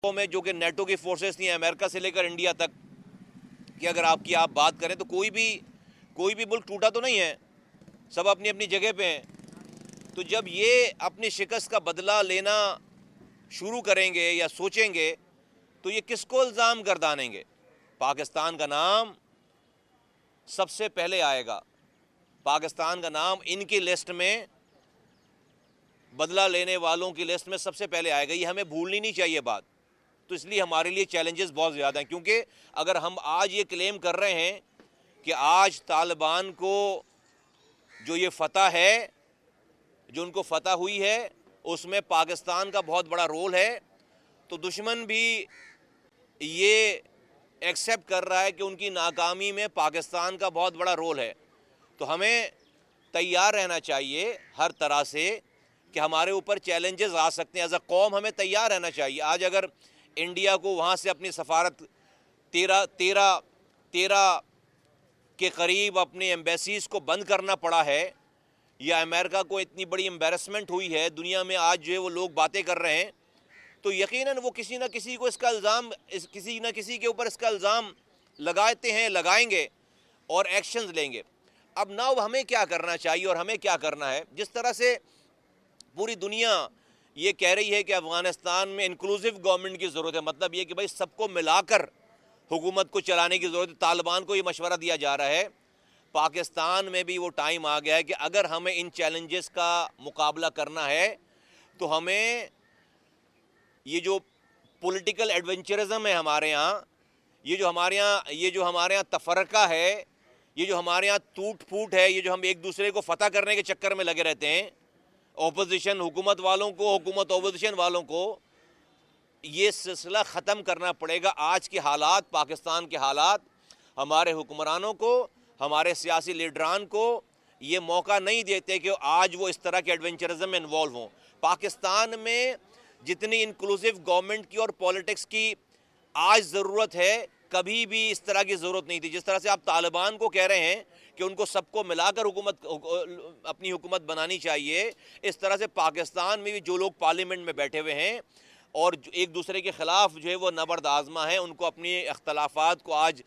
میں جو کہ نیٹو کی فورسز تھیں امریکہ سے لے کر انڈیا تک کہ اگر آپ بات کریں تو کوئی بھی ملک ٹوٹا تو نہیں ہے، سب اپنی اپنی جگہ پہ ہیں. تو جب یہ اپنی شکست کا بدلہ لینا شروع کریں گے یا سوچیں گے تو یہ کس کو الزام گردانیں گے؟ پاکستان کا نام سب سے پہلے آئے گا، پاکستان کا نام ان کی لسٹ میں، بدلہ لینے والوں کی لسٹ میں سب سے پہلے آئے گا. یہ ہمیں بھولنی نہیں چاہیے بات. تو اس لیے ہمارے لیے چیلنجز بہت زیادہ ہیں، کیونکہ اگر ہم آج یہ کلیم کر رہے ہیں کہ آج طالبان کو جو یہ فتح ہے، جو ان کو فتح ہوئی ہے، اس میں پاکستان کا بہت بڑا رول ہے، تو دشمن بھی یہ ایکسیپٹ کر رہا ہے کہ ان کی ناکامی میں پاکستان کا بہت بڑا رول ہے. تو ہمیں تیار رہنا چاہیے ہر طرح سے کہ ہمارے اوپر چیلنجز آ سکتے ہیں. ایز اے قوم ہمیں تیار رہنا چاہیے. آج اگر انڈیا کو وہاں سے اپنی سفارت تیرہ کے قریب اپنی ایمبیسیز کو بند کرنا پڑا ہے، یا امریکہ کو اتنی بڑی امبیرسمنٹ ہوئی ہے دنیا میں، آج جو ہے وہ لوگ باتیں کر رہے ہیں، تو یقیناً وہ کسی نہ کسی کو کسی نہ کسی کے اوپر اس کا الزام لگاتے ہیں، لگائیں گے اور ایکشنز لیں گے. اب ناؤ ہمیں کیا کرنا چاہیے اور ہمیں کیا کرنا ہے؟ جس طرح سے پوری دنیا یہ کہہ رہی ہے کہ افغانستان میں انکلوسیو گورنمنٹ کی ضرورت ہے، مطلب یہ کہ بھائی سب کو ملا کر حکومت کو چلانے کی ضرورت ہے. طالبان کو یہ مشورہ دیا جا رہا ہے. پاکستان میں بھی وہ ٹائم آ گیا ہے کہ اگر ہمیں ان چیلنجز کا مقابلہ کرنا ہے تو ہمیں یہ جو پولیٹیکل ایڈونچرزم ہے ہمارے ہاں، یہ جو ہمارے ہاں تفرقہ ہے، یہ جو ہمارے ہاں ٹوٹ پھوٹ ہے، یہ جو ہم ایک دوسرے کو فتح کرنے کے چکر میں لگے رہتے ہیں، اپوزیشن حکومت والوں کو، حکومت اپوزیشن والوں کو، یہ سلسلہ ختم کرنا پڑے گا. آج کے حالات، پاکستان کے حالات، ہمارے حکمرانوں کو، ہمارے سیاسی لیڈران کو یہ موقع نہیں دیتے کہ آج وہ اس طرح کے ایڈونچرزم میں انوالو ہوں. پاکستان میں جتنی انکلوسیو گورنمنٹ کی اور پولیٹکس کی آج ضرورت ہے، کبھی بھی اس طرح کی ضرورت نہیں تھی. جس طرح سے آپ طالبان کو کہہ رہے ہیں کہ ان کو سب کو ملا کر اپنی حکومت بنانی چاہیے، اس طرح سے پاکستان میں بھی جو لوگ پارلیمنٹ میں بیٹھے ہوئے ہیں اور ایک دوسرے کے خلاف جو ہے وہ نبرد آزما ہیں، ان کو اپنی اختلافات کو آج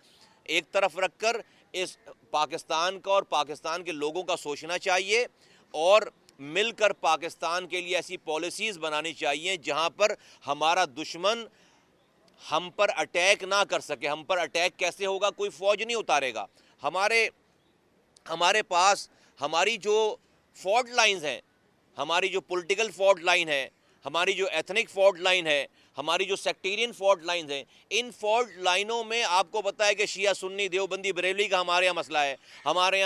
ایک طرف رکھ کر اس پاکستان کا اور پاکستان کے لوگوں کا سوچنا چاہیے، اور مل کر پاکستان کے لیے ایسی پالیسیز بنانی چاہیے جہاں پر ہمارا دشمن ہم پر اٹیک نہ کر سکے. ہم پر اٹیک کیسے ہوگا؟ کوئی فوج نہیں اتارے گا. ہمارے پاس ہماری جو فالٹ لائنز ہیں، ہماری جو پولیٹیکل فالٹ لائن ہے، ہماری جو ایتھنک فالٹ لائن ہے، ہماری جو سیکٹیرین فالٹ لائنز ہیں، ان فالٹ لائنوں میں آپ کو پتہ ہے کہ شیعہ سنی دیوبندی بریلوی کا ہمارے یہاں مسئلہ ہے، ہمارے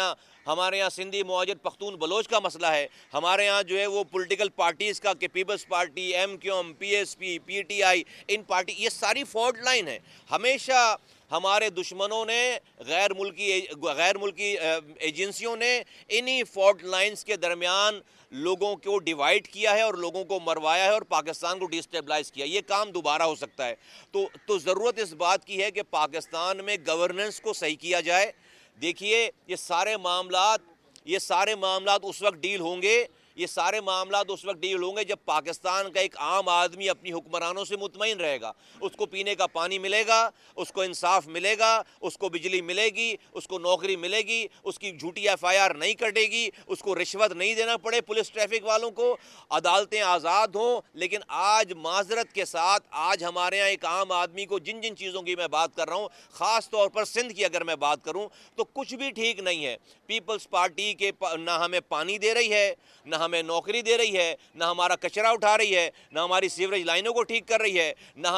یہاں سندھی مہاجر پختون بلوچ کا مسئلہ ہے، ہمارے ہاں جو ہے وہ پولیٹیکل پارٹیز کا کہ People's Party, M Q M, P S P, P T I, ان پارٹی، یہ ساری فالٹ لائن ہے. ہمیشہ ہمارے دشمنوں نے، غیر ملکی ایجنسیوں نے انہی فالٹ لائنز کے درمیان لوگوں کو ڈیوائیڈ کیا ہے اور لوگوں کو مروایا ہے اور پاکستان کو ڈی اسٹیبلائز کیا. یہ کام دوبارہ ہو سکتا ہے. تو ضرورت اس بات کی ہے کہ پاکستان میں گورننس کو صحیح کیا جائے. دیکھیے یہ سارے معاملات اس وقت ڈیل ہوں گے جب پاکستان کا ایک عام آدمی اپنی حکمرانوں سے مطمئن رہے گا. اس کو پینے کا پانی ملے گا، اس کو انصاف ملے گا، اس کو بجلی ملے گی، اس کو نوکری ملے گی، اس کی جھوٹی ایف آئی آر نہیں کٹے گی، اس کو رشوت نہیں دینا پڑے پولیس ٹریفک والوں کو، عدالتیں آزاد ہوں. لیکن آج معذرت کے ساتھ آج ہمارے ہاں ایک عام آدمی کو جن چیزوں کی میں بات کر رہا ہوں، خاص طور پر سندھ کی اگر میں بات کروں تو کچھ بھی ٹھیک نہیں ہے. پیپلز پارٹی کے نہ ہمیں پانی دے رہی ہے، نہ ہمیں نوکری دے رہی ہے، نہ ہمارا کچرا اٹھا رہی ہے، نہ ہماری سیوریج لائنوں کو ٹھیک کر رہی ہے، نہ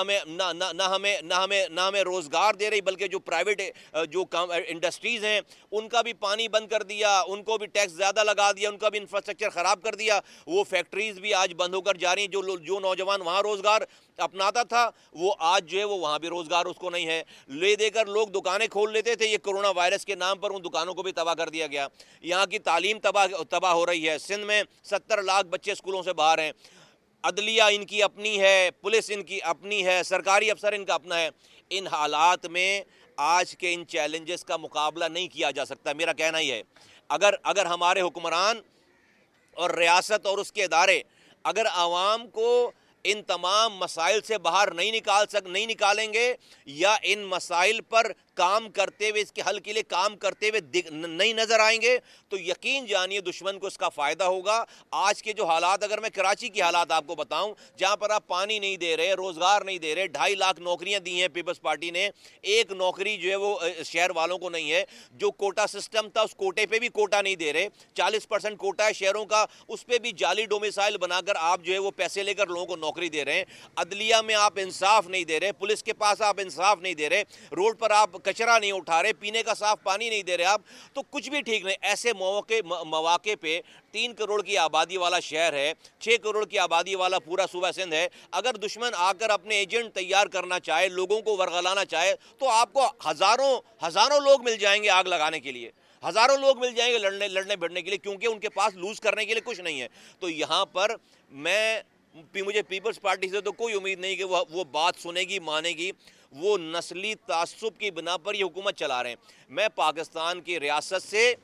ہمیں روزگار دے رہی، بلکہ جو پرائیویٹ جو انڈسٹریز ہیں ان کا بھی پانی بند کر دیا، ان کو بھی ٹیکس زیادہ لگا دیا، ان کا بھی انفراسٹرکچر خراب کر دیا. وہ فیکٹریز بھی آج بند ہو کر جا رہی ہیں. جو نوجوان وہاں روزگار اپناتا تھا وہ آج جو ہے وہ وہاں بھی روزگار اس کو نہیں ہے. لے دے کر لوگ دکانیں کھول لیتے تھے، یہ کرونا وائرس کے نام پر ان دکانوں کو بھی تباہ کر دیا گیا. یہاں کی تعلیم تباہ ہو رہی ہے. سندھ میں 70 لاکھ بچے اسکولوں سے باہر ہیں. عدلیہ ان کی اپنی ہے، پولیس ان کی اپنی ہے، سرکاری افسر ان کا اپنا ہے. ان حالات میں آج کے ان چیلنجز کا مقابلہ نہیں کیا جا سکتا. میرا کہنا ہی ہے اگر ہمارے حکمران اور ریاست اور اس کے ادارے اگر عوام کو ان تمام مسائل سے باہر نہیں نکالیں گے یا ان مسائل پر کام کرتے ہوئے، اس کے حل کے لیے کام کرتے ہوئے نہیں نظر آئیں گے تو یقین جانیے دشمن کو اس کا فائدہ ہوگا۔ آج کے جو حالات، اگر میں کراچی کی حالات آپ کو بتاؤں، جہاں پر آپ پانی نہیں دے رہے، روزگار نہیں دے رہے، 2.5 لاکھ نوکریاں دی ہیں پیپلز پارٹی نے، ایک نوکری جو ہے وہ شہر والوں کو نہیں ہے۔ جو کوٹا سسٹم تھا اس کوٹے پہ بھی کوٹا نہیں دے رہے، 40% کوٹا ہے شہروں کا، اس پہ بھی جعلی ڈومیسائل بنا کر آپ جو ہے وہ پیسے لے کر لوگوں کو نوکری دے رہے ہیں۔ عدلیہ میں آپ انصاف نہیں دے رہے، پولیس کے پاس آپ انصاف نہیں دے رہے، روڈ پر آپ کچرا نہیں اٹھا رہے، پینے کا صاف پانی نہیں دے رہے آپ، تو کچھ بھی ٹھیک نہیں۔ ایسے مواقع پہ 3 کروڑ کی آبادی والا شہر ہے، 6 کروڑ کی آبادی والا پورا صوبہ سندھ ہے، اگر دشمن آ کر اپنے ایجنٹ تیار کرنا چاہے، لوگوں کو ورغلانا چاہے، تو آپ کو ہزاروں لوگ مل جائیں گے آگ لگانے کے لیے، ہزاروں لوگ مل جائیں گے لڑنے بڑھنے کے لیے، کیونکہ ان کے پاس لوز کرنے کے لیے کچھ نہیں ہے۔ تو یہاں پر مجھے پیپلز پارٹی سے تو کوئی امید نہیں کہ وہ بات سنے گی، مانے گی۔ وہ نسلی تعصب کی بنا پر یہ حکومت چلا رہے ہیں۔ میں پاکستان کی ریاست سے،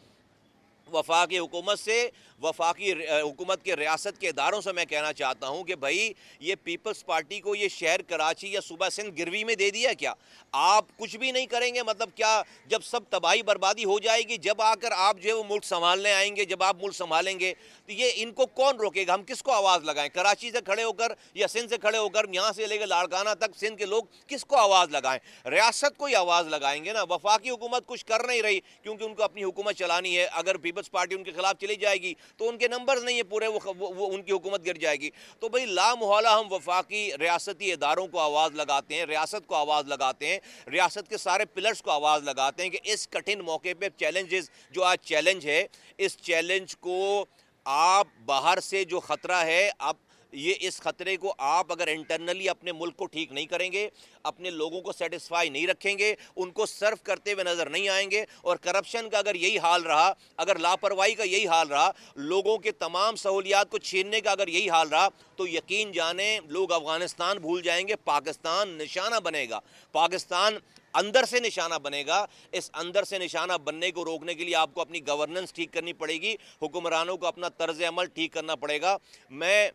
وفاقی حکومت سے، وفاقی حکومت کے ریاست کے اداروں سے میں کہنا چاہتا ہوں کہ بھائی یہ پیپلز پارٹی کو یہ شہر کراچی یا صوبہ سندھ گروی میں دے دیا کیا؟ آپ کچھ بھی نہیں کریں گے، مطلب کیا؟ جب سب تباہی بربادی ہو جائے گی، جب آ کر آپ جو ہے وہ ملک سنبھالنے آئیں گے، جب آپ ملک سنبھالیں گے تو یہ ان کو کون روکے گا؟ ہم کس کو آواز لگائیں؟ کراچی سے کھڑے ہو کر یا سندھ سے کھڑے ہو کر، یہاں سے لے کے لاڑکانہ تک سندھ کے لوگ کس کو آواز لگائیں؟ ریاست کو ہی آواز لگائیں گے نا۔ وفاقی حکومت کچھ کر نہیں رہی کیونکہ ان کو اپنی حکومت چلانی ہے، اگر پیپلز پارٹی ان کے خلاف چلی جائے گی تو ان کے نمبرز نہیں ہے پورے، وہ ان کی حکومت گر جائے گی۔ تو بھئی لا محالہ ہم وفاقی ریاستی اداروں کو آواز لگاتے ہیں، ریاست کو آواز لگاتے ہیں، ریاست کے سارے پلرز کو آواز لگاتے ہیں کہ اس کٹھن موقع پہ چیلنجز جو آج چیلنج ہے، اس چیلنج کو آپ باہر سے جو خطرہ ہے، اس خطرے کو آپ اگر انٹرنلی اپنے ملک کو ٹھیک نہیں کریں گے، اپنے لوگوں کو سیٹسفائی نہیں رکھیں گے، ان کو سرو کرتے ہوئے نظر نہیں آئیں گے، اور کرپشن کا اگر یہی حال رہا، اگر لاپرواہی کا یہی حال رہا، لوگوں کے تمام سہولیات کو چھیننے کا اگر یہی حال رہا، تو یقین جانیں لوگ افغانستان بھول جائیں گے، پاکستان نشانہ بنے گا، پاکستان اندر سے نشانہ بنے گا۔ اس اندر سے نشانہ بننے کو روکنے کے لیے آپ کو اپنی گورننس ٹھیک کرنی پڑے گی، حکمرانوں کو اپنا طرز عمل ٹھیک کرنا پڑے گا۔ میں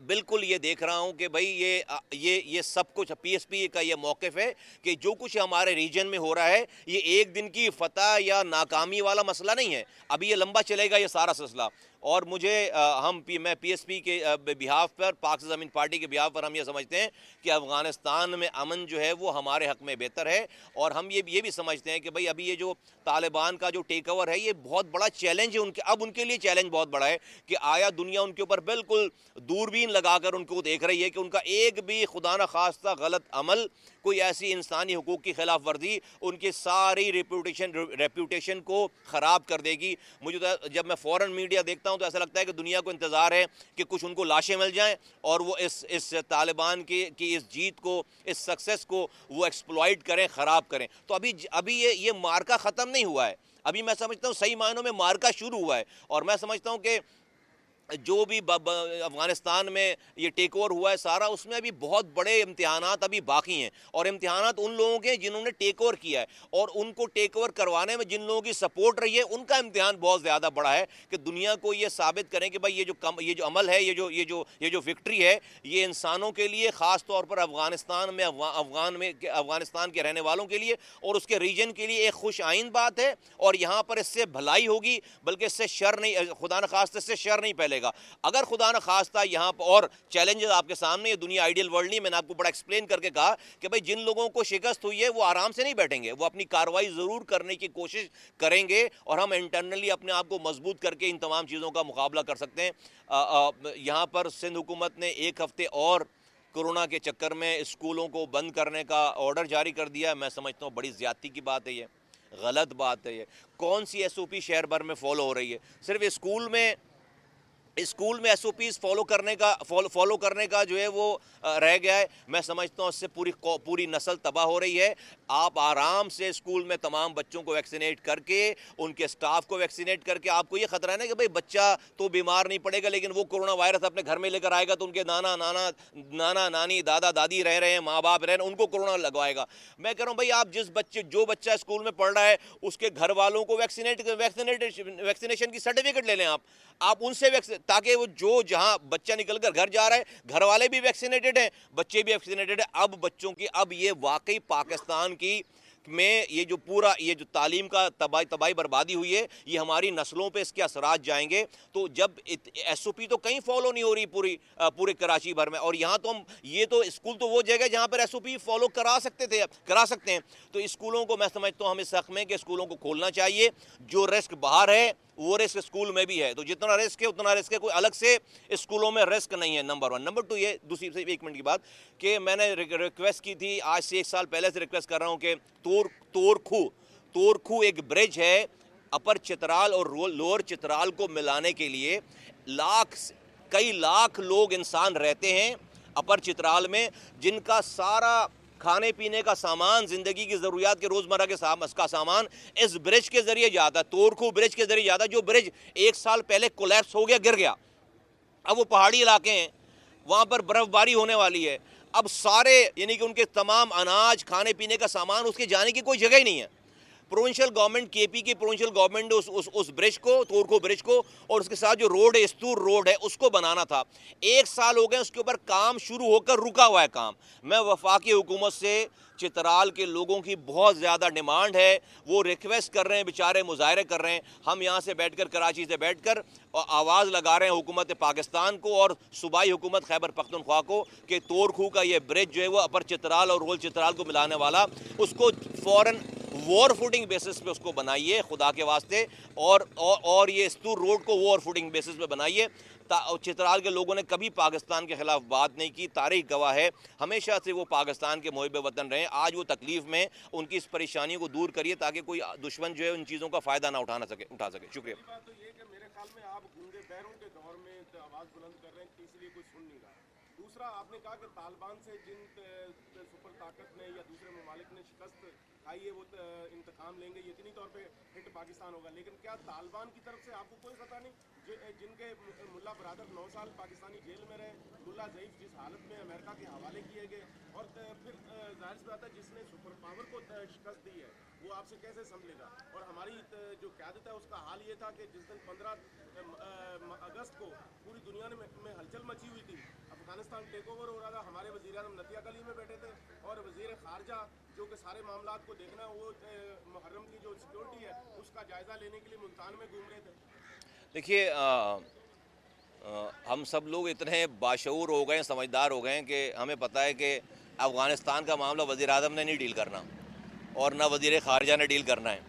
بالکل یہ دیکھ رہا ہوں کہ بھئی یہ سب کچھ پی ایس پی کا یہ موقف ہے کہ جو کچھ ہمارے ریجن میں ہو رہا ہے یہ ایک دن کی فتح یا ناکامی والا مسئلہ نہیں ہے، ابھی یہ لمبا چلے گا یہ سارا سلسلہ۔ اور میں پی ایس پی کے بہاف پر، پاک سے زمین پارٹی کے بہاف پر ہم یہ سمجھتے ہیں کہ افغانستان میں امن جو ہے وہ ہمارے حق میں بہتر ہے، اور ہم یہ بھی سمجھتے ہیں کہ بھئی ابھی یہ جو طالبان کا جو ٹیک اوور ہے یہ بہت بڑا چیلنج ہے اب ان کے لیے چیلنج بہت بڑا ہے کہ آیا دنیا ان کے اوپر بالکل دوربین لگا کر ان کو دیکھ رہی ہے کہ ان کا ایک بھی خدا نخواستہ غلط عمل، کوئی ایسی انسانی حقوق کی خلاف ورزی ان کی ساری ریپوٹیشن کو خراب کر دے گی۔ مجھے تو جب میں فورن میڈیا دیکھتا ہوں تو ایسا لگتا ہے کہ دنیا کو انتظار ہے کہ کچھ ان کو لاشیں مل جائیں اور وہ اس طالبان کی اس جیت کو، اس سکسس کو وہ ایکسپلائٹ کریں، خراب کریں۔ تو ابھی یہ مارکا ختم نہیں ہوا ہے، ابھی میں سمجھتا ہوں صحیح معنوں میں مارکا شروع ہوا ہے، اور میں سمجھتا ہوں کہ جو بھی افغانستان میں یہ ٹیک اوور ہوا ہے سارا، اس میں ابھی بہت بڑے امتحانات ابھی باقی ہیں، اور امتحانات ان لوگوں کے جنہوں نے ٹیک اوور کیا ہے، اور ان کو ٹیک اوور کروانے میں جن لوگوں کی سپورٹ رہی ہے ان کا امتحان بہت زیادہ بڑا ہے کہ دنیا کو یہ ثابت کریں کہ بھائی یہ جو عمل ہے، یہ جو وکٹری ہے، یہ انسانوں کے لیے، خاص طور پر افغانستان کے رہنے والوں کے لیے اور اس کے ریجن کے لیے ایک خوش آئند بات ہے، اور یہاں پر اس سے بھلائی ہوگی، بلکہ اس سے شر نہیں، خدا نخواستہ اس سے شر نہیں پھیلے گا۔ اگر خدا نخواستہ یہاں پر، اور چیلنجز آپ کے سامنے، یہ دنیا آئیڈیل ورلڈ نہیں، میں نے آپ کو بڑا ایکسپلین کر کے کہا کہ بھئی جن لوگوں کو شکست ہوئی ہے وہ آرام سے نہیں بیٹھیں گے، وہ اپنی کارروائی ضرور کرنے کی کوشش کریں گے، اور ہم انٹرنلی اپنے آپ کو مضبوط کر کے ان تمام چیزوں کا مقابلہ کر سکتے ہیں۔ یہاں پر سندھ حکومت نے 1 ہفتے اور کورونا کے چکر میں اسکولوں کو بند کرنے کا آرڈر جاری کر دیا ہے۔ میں سمجھتا ہوں بڑی زیادتی کی بات ہے، یہ غلط بات ہے۔ یہ کون سی ایس او پی شہر بھر میں فالو ہو رہی ہے؟ صرف اسکول میں ایس او پیز فالو کرنے کا جو ہے وہ رہ گیا ہے۔ میں سمجھتا ہوں اس سے پوری نسل تباہ ہو رہی ہے۔ آپ آرام سے اسکول میں تمام بچوں کو ویکسینیٹ کر کے، ان کے سٹاف کو ویکسینیٹ کر کے، آپ کو یہ خطرہ ہے نا کہ بھئی بچہ تو بیمار نہیں پڑے گا لیکن وہ کورونا وائرس اپنے گھر میں لے کر آئے گا تو ان کے نانا نانی، دادا دادی رہ رہے ہیں، ماں باپ رہ رہے ہیں، ان کو کورونا لگوائے گا۔ میں کہہ رہا ہوں بھئی آپ جو بچہ اسکول میں پڑھ رہا ہے اس کے گھر والوں کو ویکسینیشن کی سرٹیفکیٹ لے لیں، آپ ان سے تاکہ وہ جو جہاں بچہ نکل کر گھر جا رہا ہے گھر والے بھی ویکسینیٹڈ ہیں، بچے بھی ویکسینیٹڈ ہیں. اب بچوں کی اب یہ واقعی پاکستان کی میں یہ جو پورا یہ جو تعلیم کا تباہی بربادی ہوئی ہے، یہ ہماری نسلوں پہ اس کے اثرات جائیں گے. تو جب ایس او پی تو کہیں فالو نہیں ہو رہی پورے کراچی بھر میں، اور یہاں تو ہم یہ تو اسکول تو وہ جگہ جہاں پر ایس او پی فالو کرا سکتے ہیں. تو اسکولوں کو میں سمجھتا ہوں ہم اس حق میں کہ اسکولوں کو کھولنا چاہیے. جو رسک باہر ہے وہ رسک اسکول میں بھی ہے، تو جتنا رسک ہے اتنا رسک ہے، کوئی الگ سے اسکولوں میں رسک نہیں ہے. نمبر 1. نمبر 2 یہ دوسری سے 1 منٹ کی بات کہ میں نے ریکویسٹ کی تھی، آج سے 1 سال پہلے سے ریکویسٹ کر رہا ہوں کہ تورکھو ایک برج ہے اپر چترال اور لوور چترال کو ملانے کے لیے. کئی لاکھ لوگ انسان رہتے ہیں اپر چترال میں، جن کا سارا کھانے پینے کا سامان، زندگی کی ضروریات کے روزمرہ کے کا سامان اس برج کے ذریعے جاتا ہے، تورکھو برج کے ذریعے جاتا ہے. جو برج 1 سال پہلے کولیپس ہو گیا، گر گیا. اب وہ پہاڑی علاقے ہیں، وہاں پر برف باری ہونے والی ہے. اب سارے یعنی کہ ان کے تمام اناج، کھانے پینے کا سامان، اس کے جانے کی کوئی جگہ ہی نہیں ہے. پروونشل گورنمنٹ، کے پی کی پروونشل گورنمنٹ نے اس برج کو، تورکھو برج کو، اور اس کے ساتھ جو روڈ ہے، استور روڈ ہے، اس کو بنانا تھا. 1 سال ہو گئے اس کے اوپر کام شروع ہو کر رکا ہوا ہے کام. میں وفاقی حکومت سے چترال کے لوگوں کی بہت زیادہ ڈیمانڈ ہے، وہ ریکویسٹ کر رہے ہیں، بیچارے مظاہرے کر رہے ہیں. ہم یہاں سے بیٹھ کر، کراچی سے بیٹھ کر آواز لگا رہے ہیں حکومت پاکستان کو اور صوبائی حکومت خیبر پختونخوا کو کہ تورکھو کا یہ برج جو ہے وہ اپر چترال اور رول چترال کو ملانے والا، اس کو فوراً وار فوٹنگ بیسس پہ اس کو بنائیے خدا کے واسطے، اور یہ استور روڈ کو وار فوٹنگ بیسس پہ بنائیے. چترال کے لوگوں نے کبھی پاکستان کے خلاف بات نہیں کی، تاریخ گواہ ہے، ہمیشہ سے وہ پاکستان کے محب وطن رہے. آج وہ تکلیف میں، ان کی اس پریشانی کو دور کریے تاکہ کوئی دشمن جو ہے ان چیزوں کا فائدہ نہ اٹھا سکے. شکریہ. بات تو یہ کہ میرے خیال میں آپ گونگے بہروں کے دور میں آواز بلند کر رہے ہیں، اس لیے کوئی سن نہیں رہا. دوسرا، آپ نے کہا کہ طالبان سے جن سپر طاقت نے یا دوسرے ممالک نے شکست کھائی ہے وہ انتقام لیں گے، یقینی طور پہ ہٹ پاکستان ہوگا. لیکن کیا طالبان کی طرف سے آپ کو کوئی خطرہ نہیں؟ جن کے ملا برادر 9 سال پاکستانی جیل میں رہے، ملا ضعیف جس حالت میں امریکہ کے حوالے کیے گئے، اور پھر ظاہر سی بات ہے جس نے سپر پاور کو شکست دی ہے وہ آپ سے کیسے سنبھلے گا؟ اور ہماری جو قیادت ہے اس کا حال یہ تھا کہ جس دن 15 اگست کو پوری دنیا میں ہلچل مچی ہوئی تھی، افغانستان ٹیک اوور ہو رہا تھا، ہمارے وزیر اعظم نتیا گلی میں بیٹھے تھے، اور وزیر خارجہ جو کہ سارے معاملات کو دیکھنا وہ محرم کی جو سیکورٹی ہے اس کا جائزہ لینے کے لیے ملتان میں گھوم رہے تھے. دیکھیے، ہم سب لوگ اتنے باشعور ہو گئے ہیں، سمجھدار ہو گئے ہیں کہ ہمیں پتہ ہے کہ افغانستان کا معاملہ وزیر اعظم نے نہیں ڈیل کرنا اور نہ وزیر خارجہ نے ڈیل کرنا ہے.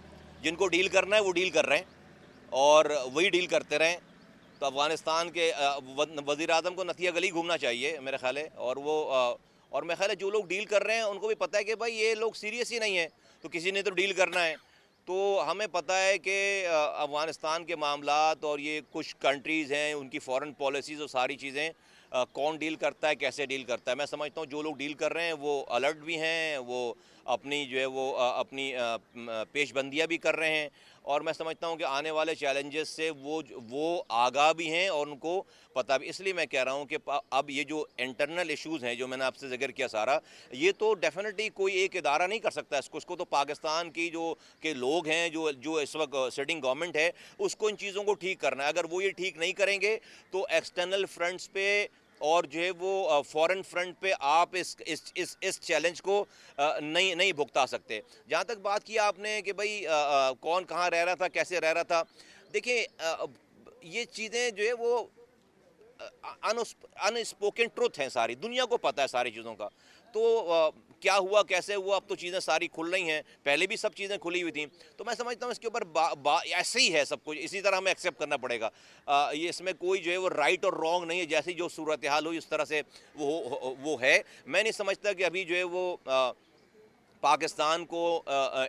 جن کو ڈیل کرنا ہے وہ ڈیل کر رہے ہیں اور وہی ڈیل کرتے رہیں. تو افغانستان کے وزیر اعظم کو نتیا گلی گھومنا چاہیے میرے خیال ہے. اور میرے خیال ہے جو لوگ ڈیل کر رہے ہیں ان کو بھی پتہ ہے کہ بھائی یہ لوگ سیریس ہی نہیں ہیں، تو کسی نے تو ڈیل کرنا ہے. تو ہمیں پتہ ہے کہ افغانستان کے معاملات اور یہ کچھ کنٹریز ہیں، ان کی فارن پالیسیز اور ساری چیزیں کون ڈیل کرتا ہے، کیسے ڈیل کرتا ہے. میں سمجھتا ہوں جو لوگ ڈیل کر رہے ہیں وہ الرٹ بھی ہیں، وہ اپنی جو ہے وہ اپنی پیش بندیاں بھی کر رہے ہیں، اور میں سمجھتا ہوں کہ آنے والے چیلنجز سے وہ آگاہ بھی ہیں اور ان کو پتہ بھی. اس لیے میں کہہ رہا ہوں کہ اب یہ جو انٹرنل ایشوز ہیں جو میں نے آپ سے ذکر کیا سارا، یہ تو ڈیفینیٹلی کوئی ایک ادارہ نہیں کر سکتا اس کو تو پاکستان کی کہ لوگ ہیں جو اس وقت سٹنگ گورنمنٹ ہے، اس کو ان چیزوں کو ٹھیک کرنا ہے. اگر وہ یہ ٹھیک نہیں کریں گے تو ایکسٹرنل فرنٹس پہ اور جو ہے وہ فورن فرنٹ پہ آپ اس چیلنج کو نہیں بھگتا سکتے. جہاں تک بات کی آپ نے کہ بھئی کون کہاں رہ رہا تھا، کیسے رہ رہا تھا، دیکھیں یہ چیزیں جو ہے وہ ان اسپوکن ٹروتھ ہیں، ساری دنیا کو پتہ ہے ساری چیزوں کا. تو کیا ہوا، کیسے ہوا، اب تو چیزیں ساری کھل رہی ہیں، پہلے بھی سب چیزیں کھلی ہوئی تھیں. تو میں سمجھتا ہوں اس کے اوپر ایسے ہی ہے سب کچھ، اسی طرح ہمیں ایکسیپٹ کرنا پڑے گا. یہ اس میں کوئی جو ہے وہ رائٹ اور رانگ نہیں ہے، جیسی جو صورتحال ہوئی اس طرح سے وہ ہے. میں نہیں سمجھتا کہ ابھی جو ہے وہ پاکستان کو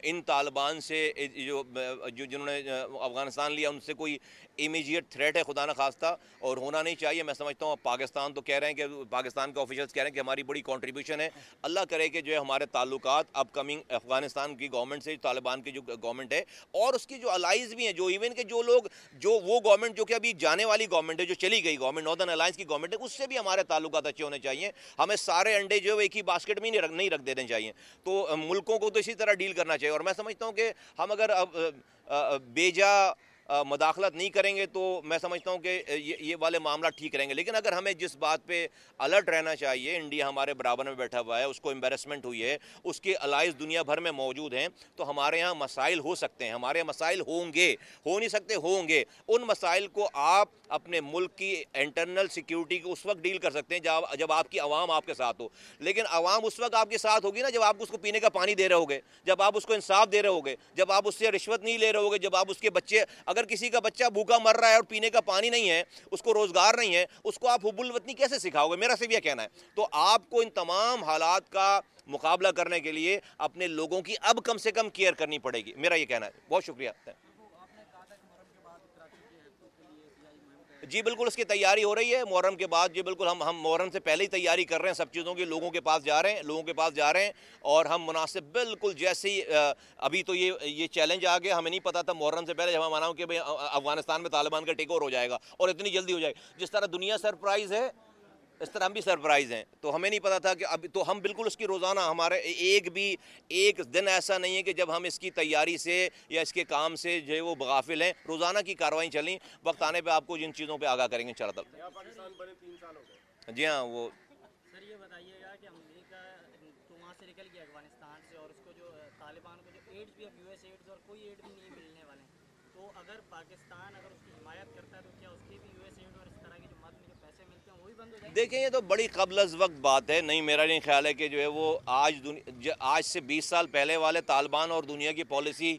ان طالبان سے جنہوں نے افغانستان لیا ان سے کوئی امیجیٹ تھریٹ ہے خدا نخواستہ، اور ہونا نہیں چاہیے. میں سمجھتا ہوں پاکستان تو کہہ رہے ہیں کہ پاکستان کے آفیشلز کہہ رہے ہیں کہ ہماری بڑی کنٹریبیوشن ہے. اللہ کرے کہ جو ہے ہمارے تعلقات اپ کمنگ افغانستان کی گورنمنٹ سے، طالبان کی جو گورنمنٹ ہے اور اس کی جو الائز بھی ہیں، جو ایون کہ جو لوگ وہ گورنمنٹ جو کہ ابھی جانے والی گورنمنٹ ہے، جو چلی گئی گورنمنٹ، ناردرن الائنس کی گورنمنٹ ہے، اس سے بھی ہمارے تعلقات اچھے ہونے چاہیے. ہمیں سارے انڈے جو ہے ایک ہی باسکٹ میں نہیں رکھ دینے چاہیے. تو ملکوں کو تو اسی طرح ڈیل کرنا چاہیے. اور میں سمجھتا ہوں کہ ہم اگر بیجا مداخلت نہیں کریں گے تو میں سمجھتا ہوں کہ یہ والے معاملات ٹھیک رہیں گے. لیکن اگر ہمیں جس بات پہ الرٹ رہنا چاہیے, انڈیا ہمارے برابر میں بیٹھا ہوا ہے, اس کو امبیرسمنٹ ہوئی ہے, اس کے الائز دنیا بھر میں موجود ہیں, تو ہمارے یہاں مسائل ہو سکتے ہیں, ہمارے یہاں مسائل ہوں گے, ہو نہیں سکتے, ہوں گے. ان مسائل کو آپ اپنے ملک کی انٹرنل سیکیورٹی کو اس وقت ڈیل کر سکتے ہیں جب آپ کی عوام آپ کے ساتھ ہو. لیکن عوام اس وقت آپ کے ساتھ ہوگی نا جب آپ اس کو پینے کا پانی دے رہے ہوگے, جب آپ اس کو انصاف دے رہے ہوگے, جب آپ اس سے رشوت نہیں لے رہے ہوگے, جب آپ اس کے بچے, اگر کسی کا بچہ بھوکا مر رہا ہے اور پینے کا پانی نہیں ہے, اس کو روزگار نہیں ہے, اس کو آپ حب الوطنی کیسے سکھاؤ گے؟ میرا صرف یہ کہنا ہے. تو آپ کو ان تمام حالات کا مقابلہ کرنے کے لیے اپنے لوگوں کی اب کم سے کم کیئر کرنی پڑے گی. میرا یہ کہنا ہے. بہت شکریہ. جی بالکل اس کی تیاری ہو رہی ہے محرم کے بعد. جی بالکل ہم محرم سے پہلے ہی تیاری کر رہے ہیں سب چیزوں کی, لوگوں کے پاس جا رہے ہیں اور ہم مناسب بالکل جیسے ہی ابھی تو یہ چیلنج آ گیا, ہمیں نہیں پتا تھا محرم سے پہلے جب ہم مناؤں کہ بھئی افغانستان میں طالبان کا ٹیک اوور ہو جائے گا اور اتنی جلدی ہو جائے گا. جس طرح دنیا سرپرائز ہے اس طرح ہم بھی سرپرائز ہیں. تو ہمیں نہیں پتا تھا کہ ابھی تو ہم بالکل اس کی روزانہ ہمارے ایک دن ایسا نہیں ہے کہ جب ہم اس کی تیاری سے یا اس کے کام سے جو ہے وہ غافل ہیں. روزانہ کی کارروائیں چلیں, وقت آنے پہ آپ کو جن چیزوں پہ آگاہ کریں گے انشاءاللہ. پاکستان بنے 3 سال ہو گئے. جی ہاں وہ سر یہ بتائیے گا کہ امریکہ تو وہاں سے نکل گیا افغانستان سے, اور اس کو جو طالبان کو جو ایڈز بھی, اب یو ایس ایڈز اور کوئی ایڈ بھی نہیں ملنے والے ہیں, تو اگر پاکستان اگر اس کی حمایت کرتا ہے تو کیا اس کی بھی یو ایس ایڈ اور اس طرح کی جو مد میں جو پیسے ملتے ہیں وہ بھی بند ہو جائیں گے؟ دیکھیں یہ تو بڑی قبل از وقت بات ہے. نہیں میرا نہیں خیال ہے کہ جو ہے وہ آج سے 20 سال پہلے والے طالبان اور دنیا کی پالیسی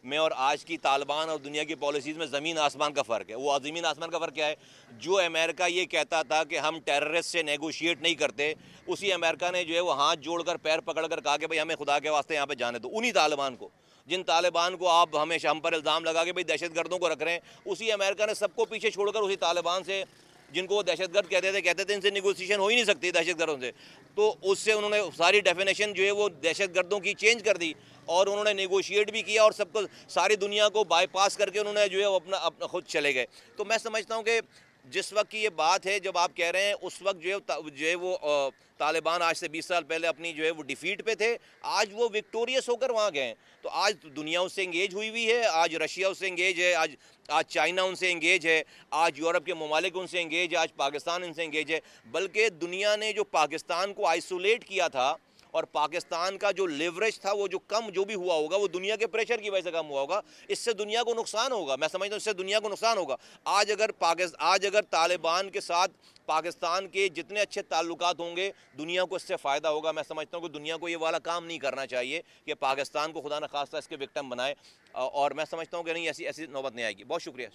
میں اور آج کی طالبان اور دنیا کی پالیسیز میں زمین آسمان کا فرق ہے. وہ زمین آسمان کا فرق کیا ہے؟ جو امریکہ یہ کہتا تھا کہ ہم ٹیررسٹ سے نیگوشیٹ نہیں کرتے, اسی امریکہ نے جو ہے وہ ہاتھ جوڑ کر پیر پکڑ کر کہا کہ بھئی ہمیں خدا کے واسطے یہاں پہ جانے دو. انہی طالبان کو, جن طالبان کو آپ ہمیشہ ہم پر الزام لگا کہ بھئی دہشت گردوں کو رکھ رہے ہیں, اسی امریکہ نے سب کو پیچھے چھوڑ کر اسی طالبان سے, جن کو وہ دہشت گرد کہتے تھے ان سے نیگوسیشن ہو ہی نہیں سکتی دہشت گردوں سے, تو اس سے انہوں نے ساری ڈیفینیشن جو ہے وہ دہشت گردوں کی چینج کر دی اور انہوں نے نیگوشیٹ بھی کیا اور سب کو ساری دنیا کو بائی پاس کر کے انہوں نے جو ہے وہ اپنا خود چلے گئے. تو میں سمجھتا ہوں کہ جس وقت کی یہ بات ہے, جب آپ کہہ رہے ہیں اس وقت جو ہے وہ طالبان آج سے 20 سال پہلے اپنی جو ہے وہ ڈیفیٹ پہ تھے, آج وہ وکٹوریس ہو کر وہاں گئے ہیں. تو آج دنیا اس سے انگیج ہوئی ہے, آج رشیا اس سے انگیج ہے, آج چائنا ان سے انگیج ہے, آج یورپ کے ممالک ان سے انگیج ہے, آج پاکستان ان سے انگیج ہے. بلکہ دنیا نے جو پاکستان کو آئسولیٹ کیا تھا اور پاکستان کا جو لیوریج تھا وہ جو بھی ہوا ہوگا وہ دنیا کے پریشر کی وجہ سے کم ہوا ہوگا. اس سے دنیا کو نقصان ہوگا. میں سمجھتا ہوں اس سے دنیا کو نقصان ہوگا. آج اگر طالبان کے ساتھ پاکستان کے جتنے اچھے تعلقات ہوں گے دنیا کو اس سے فائدہ ہوگا. میں سمجھتا ہوں کہ دنیا کو یہ والا کام نہیں کرنا چاہیے کہ پاکستان کو خدا نخواستہ اس کے وکٹم بنائے, اور میں سمجھتا ہوں کہ نہیں ایسی نوبت نہیں آئے گی. بہت شکریہ.